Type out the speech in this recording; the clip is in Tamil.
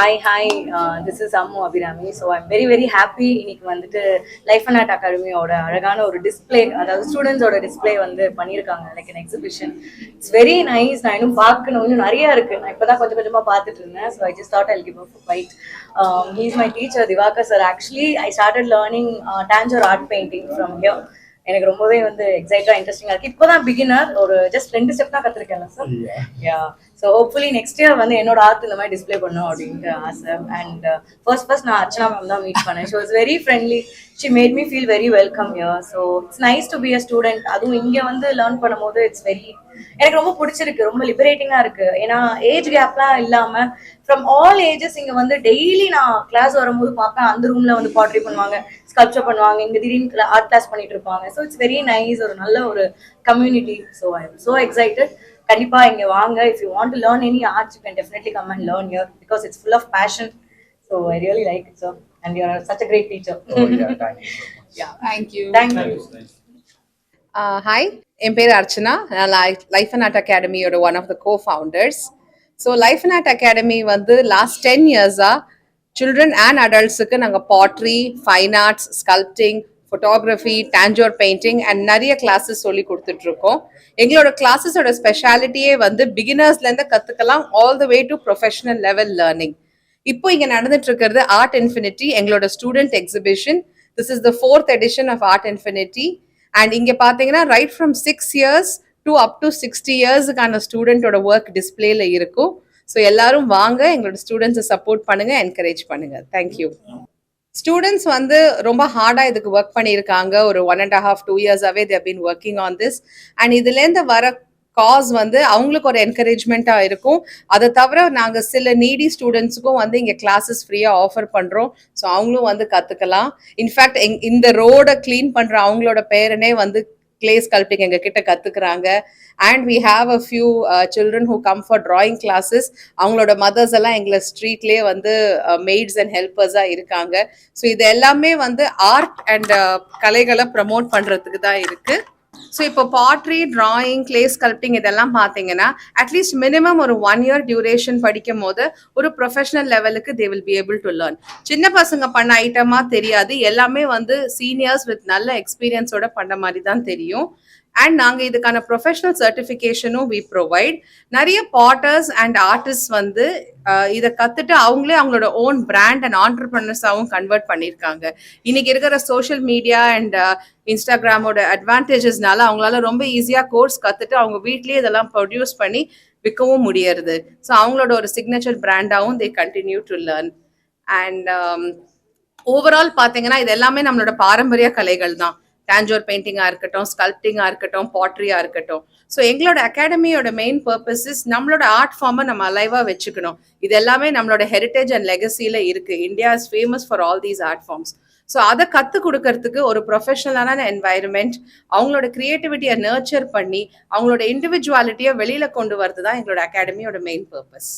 Hi. This is Ammu Abhirami. So I'm very happy. இன்னைக்கு வந்துட்டு லைஃப் அண்ட் ஆர்ட் அகாடமியோட அழகான ஒரு டிஸ்பிளே, அதாவது ஸ்டூடெண்ட்ஸோட டிஸ்பிளே வந்து பண்ணியிருக்காங்க, like an exhibition. It's very nice. நான் இன்னும் பார்க்கணும், இன்னும் நிறைய இருக்கு. நான் இப்பதான் கொஞ்சமா பார்த்துட்டு இருந்தேன். So I just thought I'll give a fight. He is my teacher, Divakar sir. Actually, I started learning Tanjore art painting from here. எனக்கு ரொம்பவே வந்து எக்ஸைட்டா இன்ட்ரெஸ்டிங்கா இருக்கு. இப்போதான் பிகினர், ஒரு ஜஸ்ட் 2 ஸ்டெப் தான் கத்துருக்கேன் சார். யா, ஸோ ஹோப்ஃபுல்லி நெக்ஸ்ட் இயர் வந்து என்னோட ஆர்ட் இந்த மாதிரி டிஸ்பிளே பண்ணும் அப்படின்ட்டு ஆசை. அண்ட் ஃபர்ஸ்ட் நான் அர்ச்சனா மேம் தான் மீட் பண்ணேன். She was very friendly. She made me feel very welcome here. So it's nice to be a student. அதுவும் இங்கே வந்து லேர்ன் பண்ணும்போது இட்ஸ் வெரி, எனக்கு ரொம்ப பிடிச்சிருக்கு, ரொம்ப லிபரேட்டிங்கா இருக்கு. ஏன்னா ஏஜ் கேப்லாம் இல்லாம ஃப்ரம் ஆல் ஏஜஸ் இங்க வந்து டெய்லி நான் கிளாஸ் வரும்போது பார்ப்பேன். அந்த ரூம்ல வந்து பாட்ரி பண்ணுவாங்க, ஸ்கல்ப்சர் பண்ணுவாங்க, இங்க திடீர்னு ஆர்ட் கிளாஸ் பண்ணிட்டு இருப்பாங்க. ஸோ இட்ஸ் வெரி நைஸ், ஒரு நல்ல ஒரு community. So I am so excited. கண்டிப்பா இங்க வாங்க. If you want to learn any art you can definitely come and learn here because it's full of passion. So I really like it sir, and you are such a great teacher. Thank you. Thank you. Hi, என் பேர் அர்ச்சனா. நான் லைஃப் அண்ட் ஆர்ட் அகாடமியோட one of the co-founders. So life and art academy வந்து லாஸ்ட் 10 இயர்ஸாக சில்ட்ரன் அண்ட் அடல்ட்ஸுக்கு நாங்கள் pottery, fine arts, sculpting, photography, Tanjore painting and நிறைய கிளாஸஸ் சொல்லி கொடுத்துட்ருக்கோம். எங்களோட கிளாஸஸோட ஸ்பெஷாலிட்டியே வந்து பிகினர்ஸ்லேருந்து கற்றுக்கலாம் all the way to professional level learning. இப்போ இங்கே நடந்துட்டு இருக்கிறது ஆர்ட் இன்ஃபினிட்டி, எங்களோட student exhibition. This is the 4th edition of Art Infinity. And இங்கே பார்த்தீங்கன்னா right from 6 years to up to 60 yearsக்கான ஸ்டூடெண்ட்டோட ஒர்க் டிஸ்பிளேல இருக்கும். ஸோ எல்லாரும் வாங்க, எங்களோட ஸ்டூடெண்ட்ஸை சப்போர்ட் பண்ணுங்க, என்கரேஜ் பண்ணுங்க. தேங்க்யூ. ஸ்டூடெண்ட்ஸ் வந்து ரொம்ப ஹார்டாக இதுக்கு ஒர்க் பண்ணியிருக்காங்க. ஒரு 1.5 2 yearsஆவே they have been working on this. And இதுலேருந்து வர காஸ் வந்து அவங்களுக்கு ஒரு என்கரேஜ்மெண்ட்டாக இருக்கும். அதை தவிர நாங்கள் சில நீடி ஸ்டூடெண்ட்ஸுக்கும் வந்து இங்கே கிளாஸஸ் ஃப்ரீயாக ஆஃபர் பண்ணுறோம். ஸோ அவங்களும் வந்து கற்றுக்கலாம். இன்ஃபேக்ட் இந்த ரோடை க்ளீன் பண்ணுற அவங்களோட பேரனே வந்து கிளே ஸ்கல்ப்டிங் எங்ககிட்ட கற்றுக்குறாங்க. And we have a few children who come for drawing classes. அவங்களோட மதர்ஸ் எல்லாம் எங்களை ஸ்ட்ரீட்லேயே வந்து மெய்ட்ஸ் அண்ட் ஹெல்ப்பர்ஸாக இருக்காங்க. ஸோ இது எல்லாமே வந்து ஆர்ட் அண்ட் கலைகளை ப்ரமோட் பண்ணுறதுக்கு தான் இருக்குது. ஸோ இப்போ பாட்ரி, டிராயிங், கிளே ஸ்கல்ப்டிங் இதெல்லாம் பார்த்தீங்கன்னா அட்லீஸ்ட் மினிமம் ஒரு 1 year டியூரேஷன் படிக்கும் போது ஒரு ப்ரொஃபஷனல் லெவலுக்கு they will be able to learn. சின்ன பசங்க பண்ண ஐட்டமா தெரியாது, எல்லாமே வந்து சீனியர்ஸ் வித் நல்ல எக்ஸ்பீரியன்ஸோட பண்ண மாதிரி தான் தெரியும். அண்ட் நாங்கள் இதுக்கான ப்ரொஃபஷனல் சர்டிஃபிகேஷனும் வி ப்ரொவைட். நிறைய பாட்டர்ஸ் அண்ட் ஆர்டிஸ்ட் வந்து இதை கற்றுட்டு அவங்களே அவங்களோட ஓன் பிராண்ட் அண்ட் ஆண்டர்பிரினர்ஸாகவும் கன்வெர்ட் பண்ணியிருக்காங்க. இன்னைக்கு இருக்கிற சோஷியல் மீடியா அண்ட் இன்ஸ்டாகிராமோட அட்வான்டேஜஸ்னால அவங்களால ரொம்ப ஈஸியாக கோர்ஸ் கற்றுட்டு அவங்க வீட்லேயே இதெல்லாம் ப்ரொடியூஸ் பண்ணி விற்கவும் முடியறது. ஸோ அவங்களோட ஒரு சிக்னேச்சர் பிராண்டாகவும் they continue to learn. And overall பார்த்தீங்கன்னா இது எல்லாமே நம்மளோட பாரம்பரிய கலைகள் தான். டான்ஜோர் பெயிண்டிங்காக இருக்கட்டும், ஸ்கல்ப்டிங்காக இருக்கட்டும், பாட்ரியாக இருக்கட்டும். ஸோ எங்களோட அகாடமியோட மெயின் பர்பஸ் இஸ் நம்மளோட ஆர்ட் ஃபார்மை நம்ம அலைவாக வச்சுக்கணும். இது எல்லாமே நம்மளோட ஹெரிட்டேஜ் அண்ட் லெகசியில் இருக்குது. India is famous for all these art forms. So அதை கற்றுக் கொடுக்கறதுக்கு ஒரு ப்ரொஃபஷனலான என்வாயர்மெண்ட், அவங்களோட க்ரியேட்டிவிட்டியை நர்ச்சர் பண்ணி அவங்களோட இண்டிவிஜுவாலிட்டியை வெளியில் கொண்டு வரது தான் எங்களோட அகாடமியோட மெயின் பர்பஸ்.